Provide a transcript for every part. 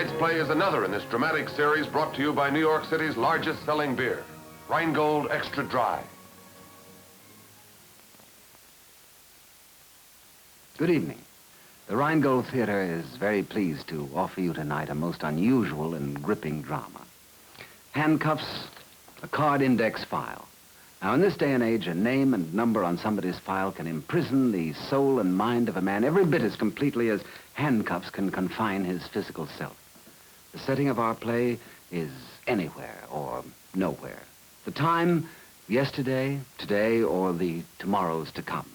Tonight's play is another in this dramatic series brought to you by New York City's largest selling beer, Rheingold Extra Dry. Good evening. The Rheingold Theatre is very pleased to offer you tonight a most unusual and gripping drama. Handcuffs, a card index file. Now, in this day and age, a name and number on somebody's file can imprison the soul and mind of a man every bit as completely as handcuffs can confine his physical self. The setting of our play is anywhere or nowhere. The time, yesterday, today, or the tomorrows to come.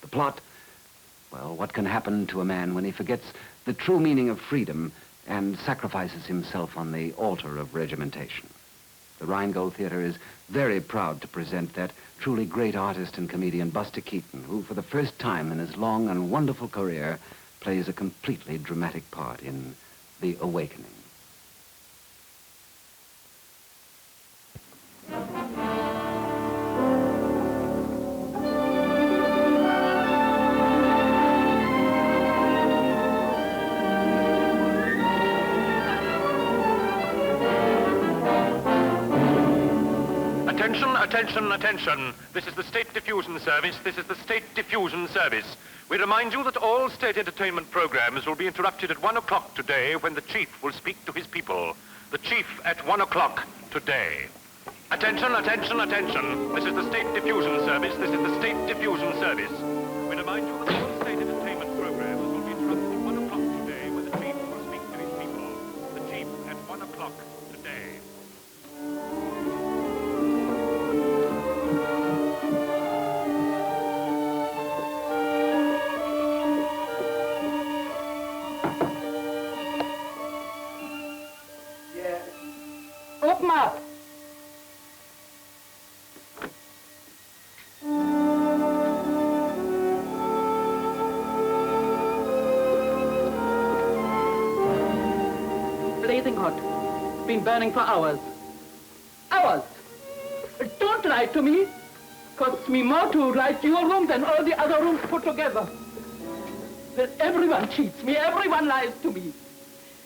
The plot, well, what can happen to a man when he forgets the true meaning of freedom and sacrifices himself on the altar of regimentation? The Rheingold Theatre is very proud to present that truly great artist and comedian, Buster Keaton, who for the first time in his long and wonderful career plays a completely dramatic part in The Awakening. Attention, attention, attention. This is the State Diffusion Service. This is the State Diffusion Service. We remind you that all state entertainment programs will be interrupted at 1 o'clock today when the chief will speak to his people. The chief at 1 o'clock today. Attention, attention, attention. This is the State Diffusion Service. This is the State Diffusion Service. We remind you that all state entertainment programs will be interrupted at 1 o'clock today when the chief will speak to his people. The chief at 1 o'clock today. Open up! Blazing hot. Been burning for hours. Hours! Don't lie to me. Costs me more to light your room than all the other rooms put together. But everyone cheats me. Everyone lies to me.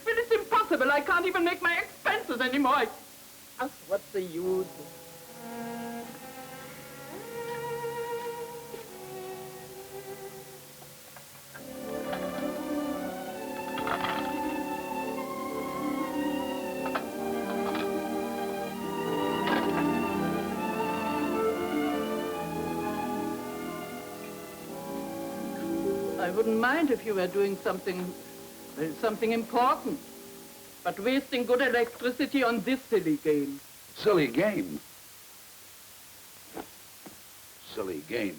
Well, it's impossible. I can't even make my expenses anymore. What's the use? I wouldn't mind if you were doing something important. But wasting good electricity on this silly game. Silly game? Silly game.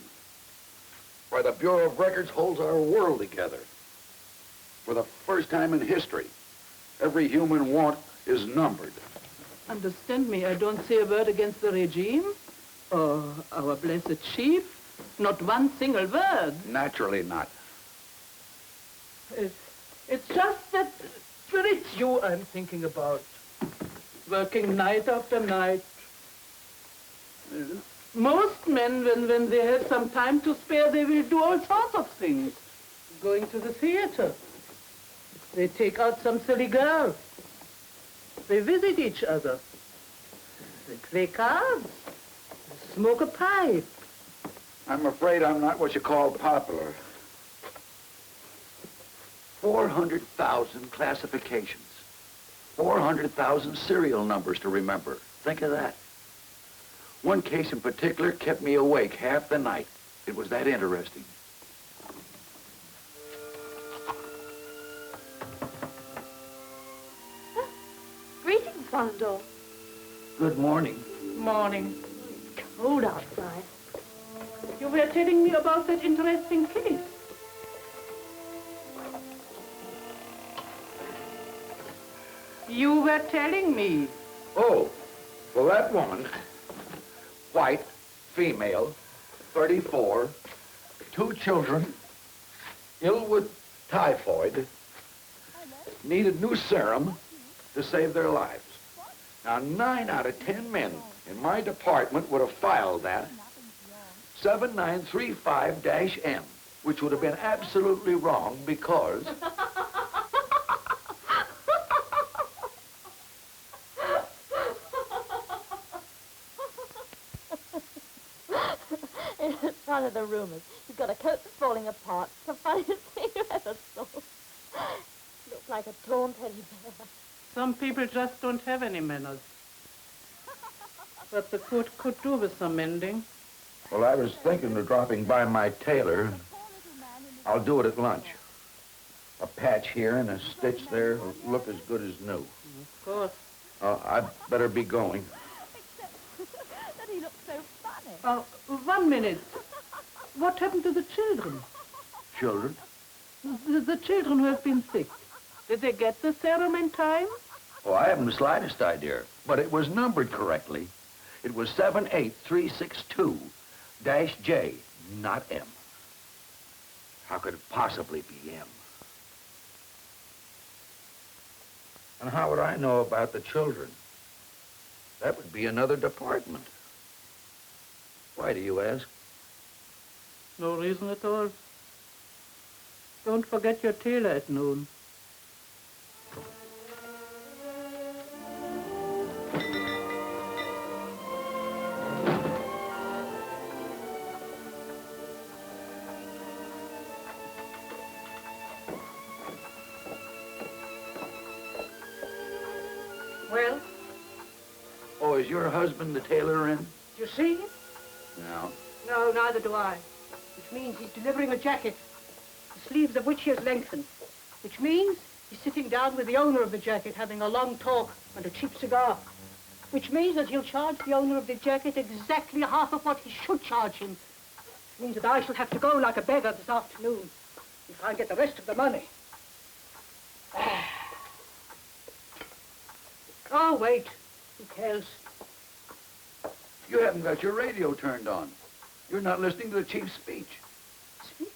Why, the Bureau of Records holds our world together. For the first time in history, every human want is numbered. Understand me, I don't say a word against the regime or our blessed chief. Not one single word. Naturally not. It's just that... Well, it's you I'm thinking about. Working night after night. Most men, when they have some time to spare, they will do all sorts of things. Going to the theater. They take out some silly girl. They visit each other. They play cards. They smoke a pipe. I'm afraid I'm not what you call popular. 400,000 classifications. 400,000 serial numbers to remember. Think of that. One case in particular kept me awake half the night. It was that interesting. Greetings, Bondo. Good morning. Morning. It's cold outside. You were telling me about that interesting case. You were telling me. Oh, well, that woman, white, female, 34, 2 children, ill with typhoid, needed new serum to save their lives. Now, 9 out of 10 men in my department would have filed that 7935-M, which would have been absolutely wrong because... front of the roomers. He's got a coat that's falling apart. The funniest thing you ever saw. Looks like a torn teddy bear. Some people just don't have any manners. But the coat could do with some mending. Well, I was thinking of dropping by my tailor. I'll do it at lunch. A patch here and a stitch there will look as good as new. Of course. I'd better be going. Except that he looks so funny. 1 minute. What happened to the children? Children? The children who have been sick. Did they get the serum in time? Oh, I haven't the slightest idea. But it was numbered correctly. It was 78362-J, not M. How could it possibly be M? And how would I know about the children? That would be another department. Why do you ask? No reason at all. Don't forget your tailor at noon. Well, Oh, is your husband the tailor in? do you see him? No. No, neither do I. Which means he's delivering a jacket, the sleeves of which he has lengthened. Which means he's sitting down with the owner of the jacket, having a long talk and a cheap cigar. Which means that he'll charge the owner of the jacket exactly half of what he should charge him. Which means that I shall have to go like a beggar this afternoon if I get the rest of the money. Oh, wait. Who cares? You haven't got your radio turned on. You're not listening to the chief's speech. Speech?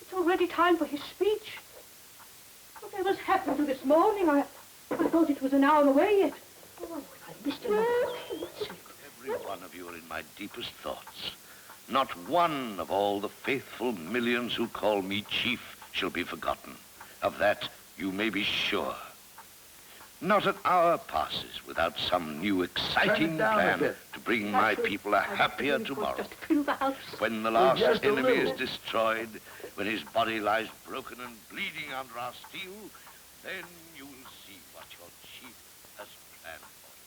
It's already time for his speech. Whatever's happened to this morning? I thought it was an hour away yet. Oh, I missed another. Every one of you are in my deepest thoughts. Not one of all the faithful millions who call me chief shall be forgotten. Of that you may be sure. Not an hour passes without some new exciting plan to bring my people a happier tomorrow. Just fill the house. When the last just a enemy is little. destroyed, when his body lies broken and bleeding under our steel, then you will see what your chief has planned for you.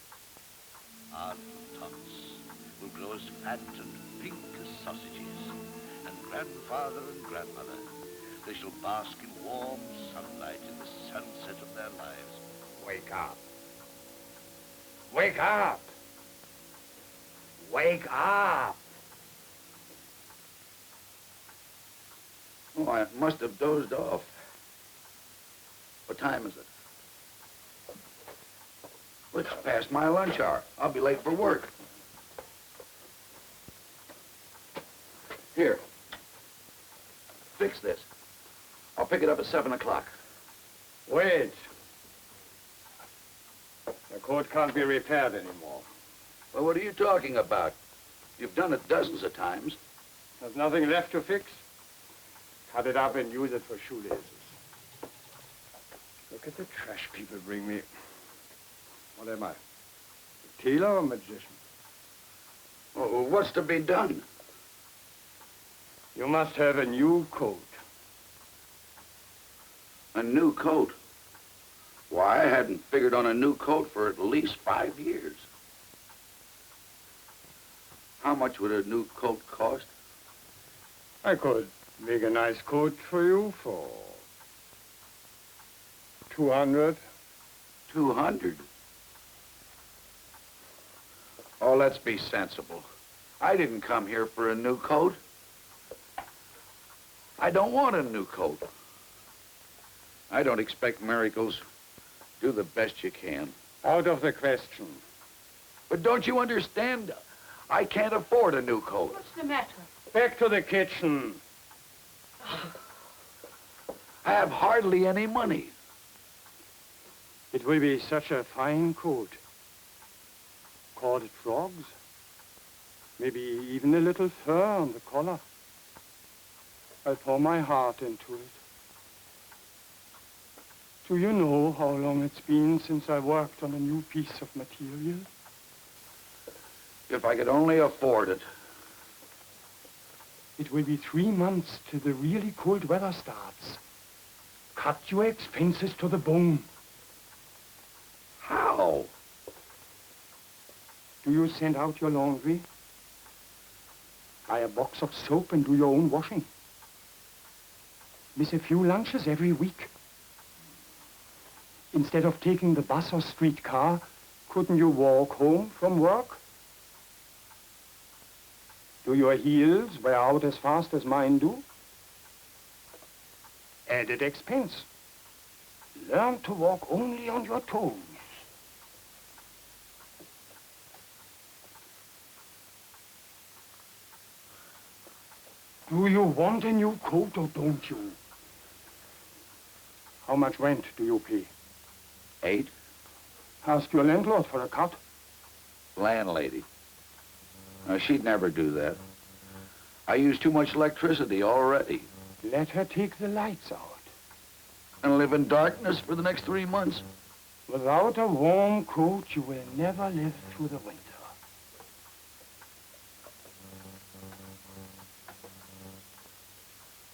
Our little tots will grow as fat and pink as sausages, and grandfather and grandmother, they shall bask in warm sunlight in the sunset of their lives. Wake up. Wake up. Wake up. Oh, I must have dozed off. What time is it? Well, it's past my lunch hour. I'll be late for work. Here. Fix this. I'll pick it up at 7 o'clock. Wait. The coat can't be repaired anymore. Well, what are you talking about? You've done it dozens of times. There's nothing left to fix. Cut it up and use it for shoelaces. Look at the trash people bring me. What am I? A tailor or a magician? Oh, what's to be done? You must have a new coat. A new coat? Why, I hadn't figured on a new coat for at least 5 years. How much would a new coat cost? I could make a nice coat for you for 200. 200? Oh, let's be sensible. I didn't come here for a new coat. I don't want a new coat. I don't expect miracles. Do the best you can. Out of the question. But don't you understand? I can't afford a new coat. What's the matter? Back to the kitchen. I have hardly any money. It will be such a fine coat. Corded frogs. Maybe even a little fur on the collar. I'll pour my heart into it. Do you know how long it's been since I worked on a new piece of material? If I could only afford it. It will be 3 months till the really cold weather starts. Cut your expenses to the bone. How? Do you send out your laundry? Buy a box of soap and do your own washing. Miss a few lunches every week. Instead of taking the bus or streetcar, couldn't you walk home from work? Do your heels wear out as fast as mine do? Added expense. Learn to walk only on your toes. Do you want a new coat or don't you? How much rent do you pay? 8. Ask your landlord for a cut. Landlady. Now, she'd never do that. I use too much electricity already. Let her take the lights out. And live in darkness for the next 3 months. Without a warm coat, you will never live through the winter.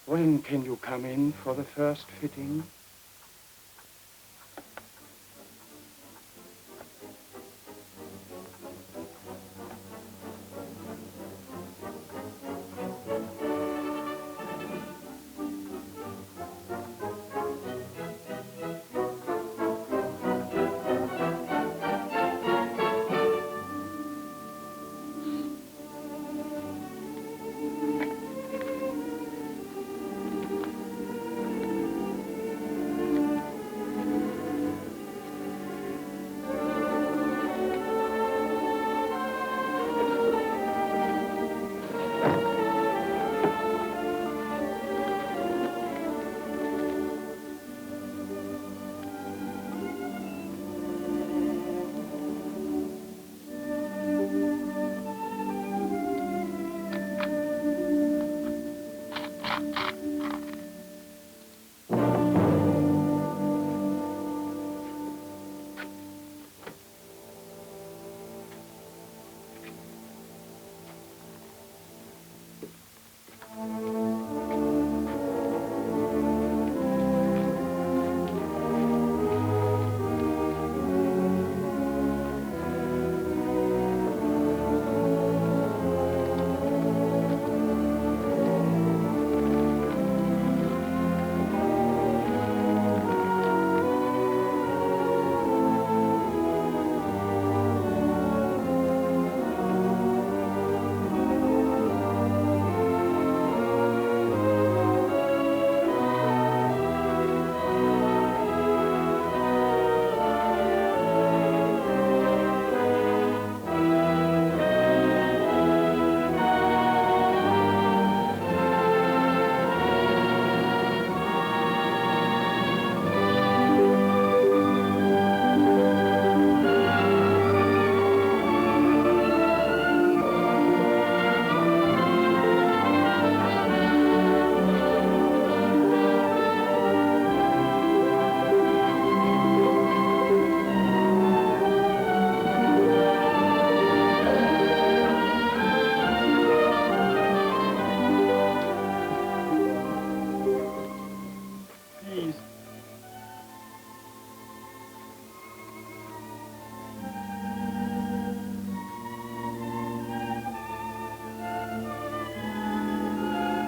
When can you come in for the first fitting?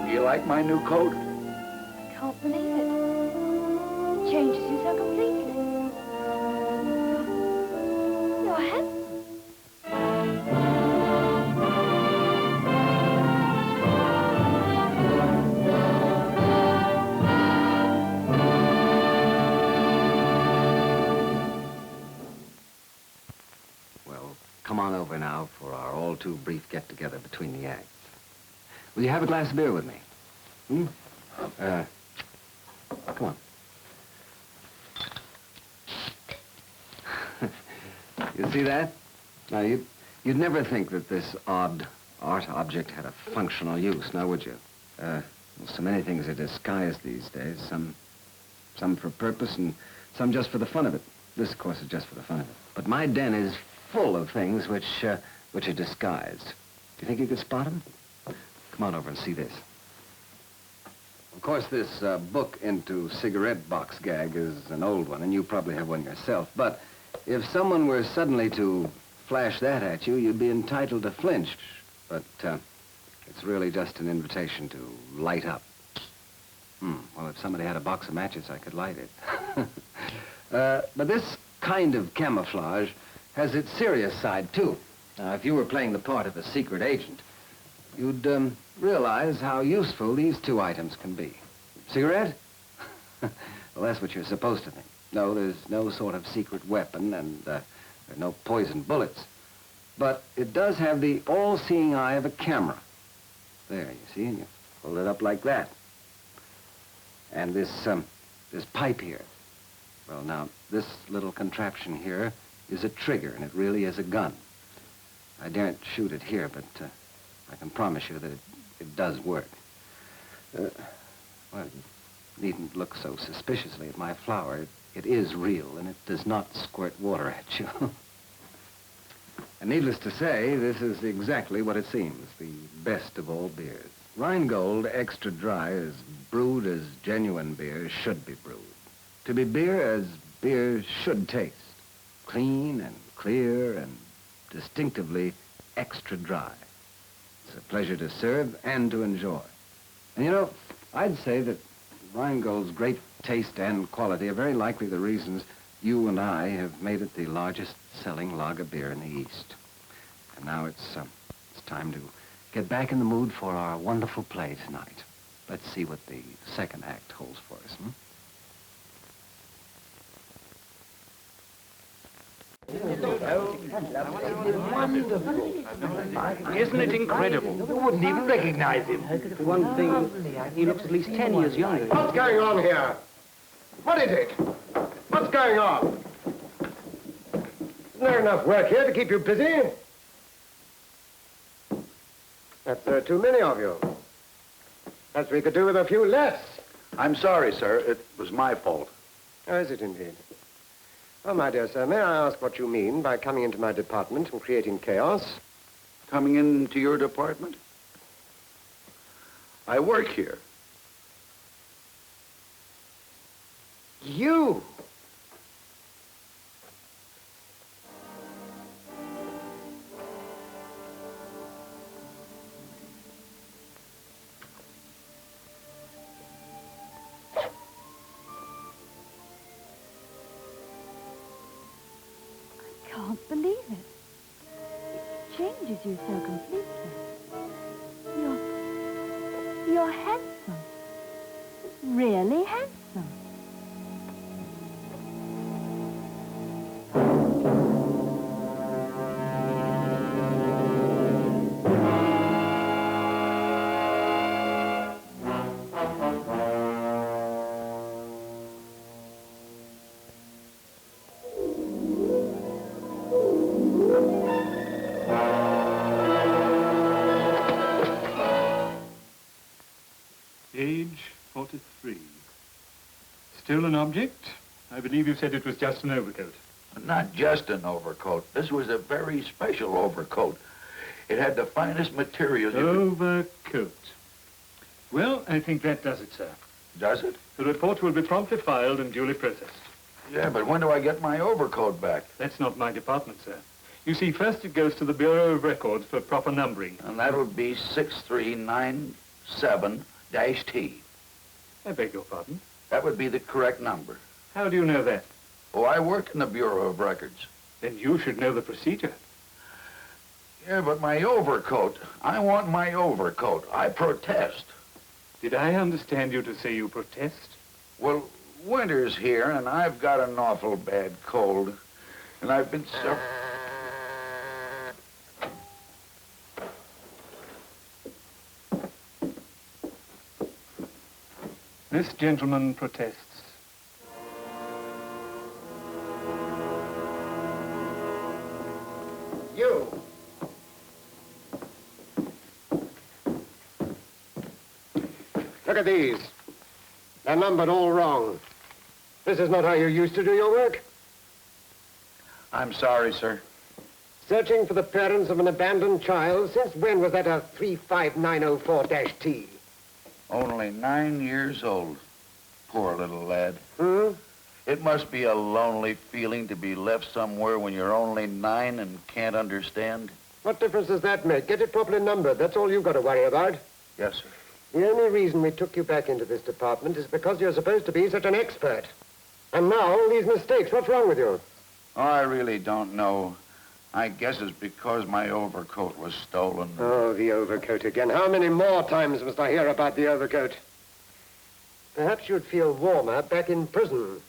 You like my new coat? I can't believe it. It changes you so completely. You're handsome. Well, come on over now for our all too brief get-together between the acts. Will you have a glass of beer with me? Hmm? Come on. You see that? Now, you'd never think that this odd art object had a functional use, now would you? So many things are disguised these days, some for purpose and some just for the fun of it. This, of course, is just for the fun of it. But my den is full of things which are disguised. Do you think you could spot them? Come on over and see this. Of course, this book into cigarette box gag is an old one, and you probably have one yourself. But if someone were suddenly to flash that at you, you'd be entitled to flinch. But it's really just an invitation to light up. Well, if somebody had a box of matches, I could light it. But this kind of camouflage has its serious side, too. Now, if you were playing the part of a secret agent, you'd realize how useful these two items can be. Cigarette? Well, that's what you're supposed to think. No, there's no sort of secret weapon, and there are no poisoned bullets. But it does have the all-seeing eye of a camera. There, you see, and you hold it up like that. And this pipe here. Well, now, this little contraption here is a trigger, and it really is a gun. I daren't shoot it here, but I can promise you that it does work. Well, you needn't look so suspiciously at my flower. It is real, and it does not squirt water at you. And needless to say, this is exactly what it seems, the best of all beers. Rheingold Extra Dry is brewed as genuine beer should be brewed. To be beer as beer should taste. Clean and clear and distinctively extra dry. It's a pleasure to serve and to enjoy. And you know, I'd say that Rheingold's great taste and quality are very likely the reasons you and I have made it the largest selling lager beer in the East. And now it's time to get back in the mood for our wonderful play tonight. Let's see what the second act holds for us, Isn't it incredible? You wouldn't even recognize him. For one thing, he looks at least 10 years younger. What's going on here? What is it? What's going on? Isn't there enough work here to keep you busy? That's too many of you. Perhaps we could do with a few less. I'm sorry, sir. It was my fault. Oh, is it indeed? Oh, my dear sir, may I ask what you mean by coming into my department and creating chaos? Coming into your department? I work here. You? I can't believe it. It changes you so completely. You're handsome. Really handsome. Age 43. Still an object? I believe you said it was just an overcoat. Not just an overcoat. This was a very special overcoat. It had the finest materials. Overcoat. Well, I think that does it, sir. Does it? The report will be promptly filed and duly processed. Yeah, but when do I get my overcoat back? That's not my department, sir. You see, first it goes to the Bureau of Records for proper numbering. And that'll be 6397-T. I beg your pardon? That would be the correct number. How do you know that? Oh, I work in the Bureau of Records. Then you should know the procedure. Yeah, but my overcoat. I want my overcoat. I protest. Did I understand you to say you protest? Well, winter's here, and I've got an awful bad cold. And I've been so... This gentleman protests. You. Look at these. They're numbered all wrong. This is not how you used to do your work. I'm sorry, sir. Searching for the parents of an abandoned child? Since when was that a 35904-T? Only 9 years old. Poor little lad. Hmm? It must be a lonely feeling to be left somewhere when you're only 9 and can't understand. What difference does that make? Get it properly numbered. That's all you've got to worry about. Yes, sir. The only reason we took you back into this department is because you're supposed to be such an expert. And now, all these mistakes. What's wrong with you? Oh, I really don't know. I guess it's because my overcoat was stolen. Oh, the overcoat again. How many more times must I hear about the overcoat? Perhaps you'd feel warmer back in prison.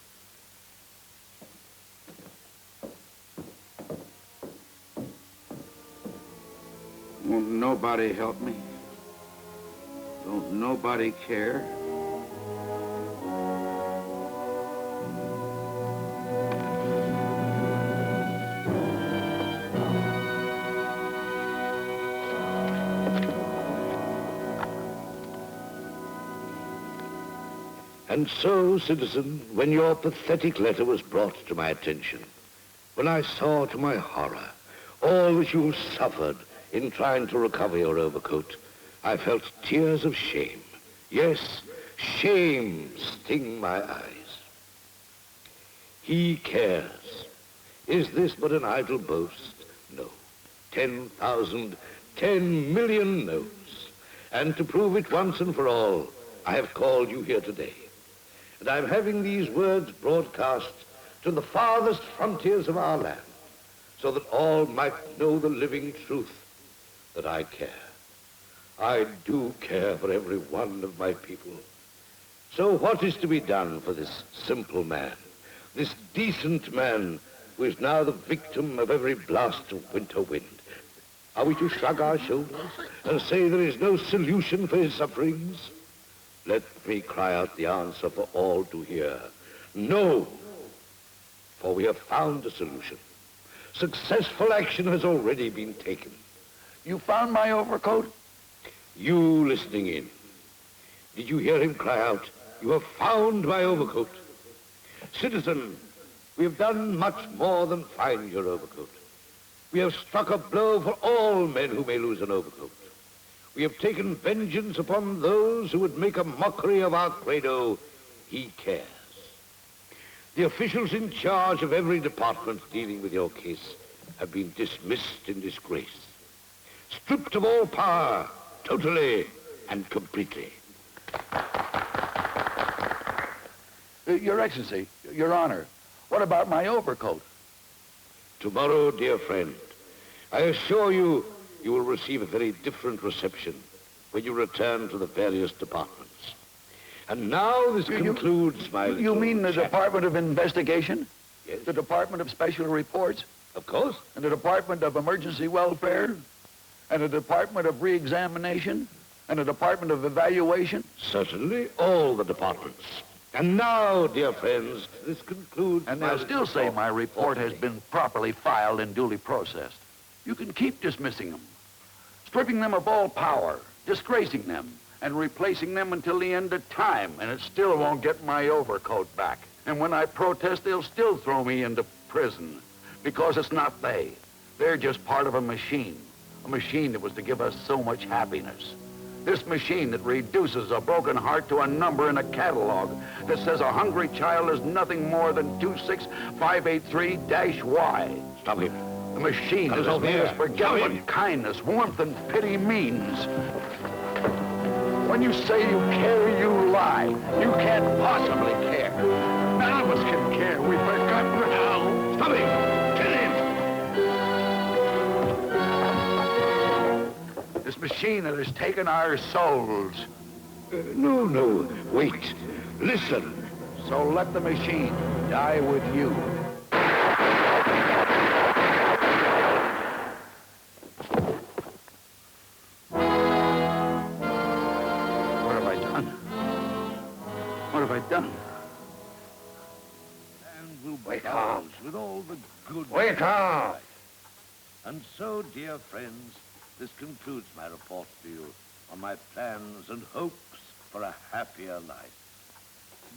Won't nobody help me? Don't nobody care? And so, citizen, when your pathetic letter was brought to my attention, when I saw to my horror all that you suffered in trying to recover your overcoat, I felt tears of shame. Yes, shame sting my eyes. He cares. Is this but an idle boast? No. 10,000, 10 million no's. And to prove it once and for all, I have called you here today. And I'm having these words broadcast to the farthest frontiers of our land, so that all might know the living truth that I care. I do care for every one of my people. So what is to be done for this simple man, this decent man who is now the victim of every blast of winter wind? Are we to shrug our shoulders and say there is no solution for his sufferings? Let me cry out the answer for all to hear. No, for we have found a solution. Successful action has already been taken. You found my overcoat? You listening in. Did you hear him cry out, "You have found my overcoat"? Citizen, we have done much more than find your overcoat. We have struck a blow for all men who may lose an overcoat. We have taken vengeance upon those who would make a mockery of our credo, "He cares." The officials in charge of every department dealing with your case have been dismissed in disgrace, stripped of all power, totally and completely. Your Excellency, Your Honor, what about my overcoat? Tomorrow, dear friend, I assure you, you will receive a very different reception when you return to the various departments. And now this concludes my You mean the Department of Investigation? Yes. The Department of Special Reports? Of course. And the Department of Emergency Welfare? And the Department of Re-Examination? And the Department of Evaluation? Certainly, all the departments. And now, dear friends, this concludes And my they'll still say my report has been properly filed and duly processed. You can keep dismissing them, stripping them of all power, disgracing them, and replacing them until the end of time, and it still won't get my overcoat back. And when I protest, they'll still throw me into prison, because it's not they. They're just part of a machine that was to give us so much happiness. This machine that reduces a broken heart to a number in a catalog that says a hungry child is nothing more than 26583-Y. Stop him. The machine is over here. Forget what kindness, warmth, and pity means. When you say you care, you lie. You can't possibly care. None of us can care. We've forgotten how. Stop him! Kill him! This machine that has taken our souls. No. Wait. Listen. So let the machine die with you. What have I done? And we'll wake up with all the good... Wake up! And so, dear friends, this concludes my report to you on my plans and hopes for a happier life.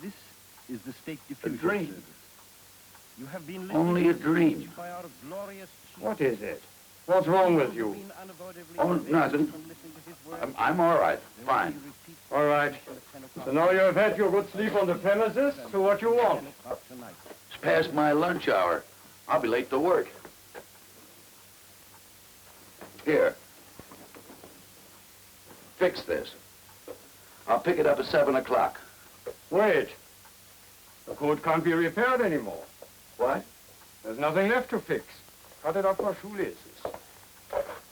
This is the State Diffusion dream. Service. You have been Only a dream. by our glorious What is it? What's wrong with you? Oh, nothing. I'm all right. Fine. All right. So now you have had your good sleep on the premises, so what you want? It's past my lunch hour. I'll be late to work. Here. Fix this. I'll pick it up at 7 o'clock. Wait. The coat can't be repaired anymore. What? There's nothing left to fix. Cut it up for shoelaces.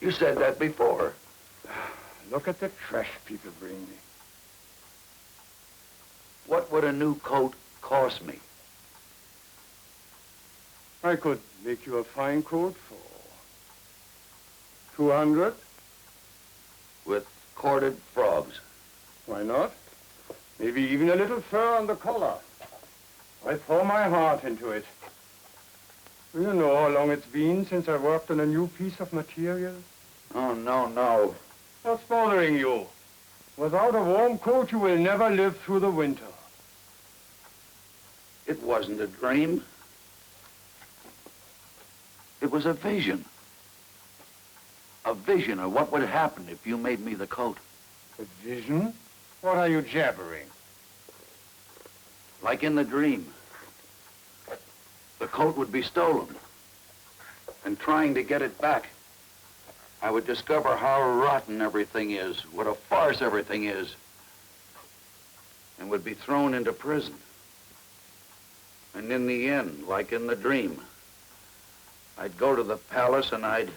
You said that before. Look at the trash people bring me. What would a new coat cost me? I could make you a fine coat for 200. With corded frogs. Why not? Maybe even a little fur on the collar. I throw my heart into it. Do you know how long it's been since I worked on a new piece of material? Oh, no. What's bothering you? Without a warm coat, you will never live through the winter. It wasn't a dream. It was a vision. A vision of what would happen if you made me the coat. A vision? What are you jabbering? Like in the dream. The coat would be stolen. And trying to get it back, I would discover how rotten everything is, what a farce everything is, and would be thrown into prison. And in the end, like in the dream, I'd go to the palace and I'd...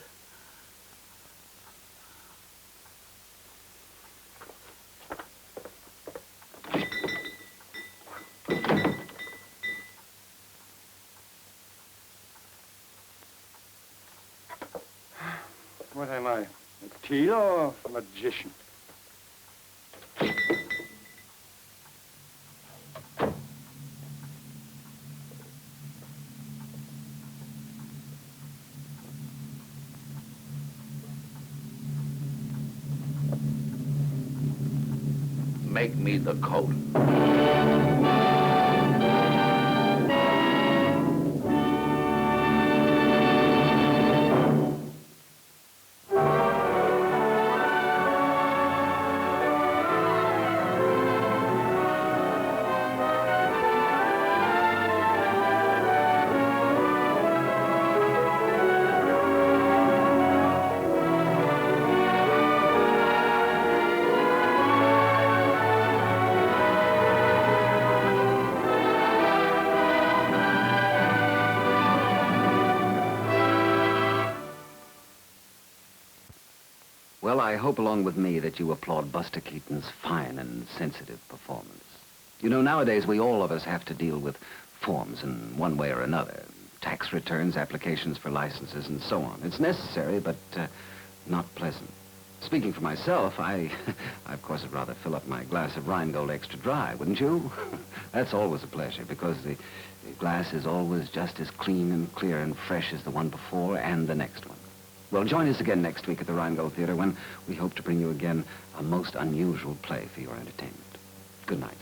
What am I, a tailor or a magician? Make me the coat. Well, I hope along with me that you applaud Buster Keaton's fine and sensitive performance. You know, nowadays we all of us have to deal with forms in one way or another. Tax returns, applications for licenses, and so on. It's necessary, but not pleasant. Speaking for myself, I of course, would rather fill up my glass of Rheingold Extra Dry, wouldn't you? That's always a pleasure, because the glass is always just as clean and clear and fresh as the one before and the next one. Well, join us again next week at the Rheingold Theatre when we hope to bring you again a most unusual play for your entertainment. Good night.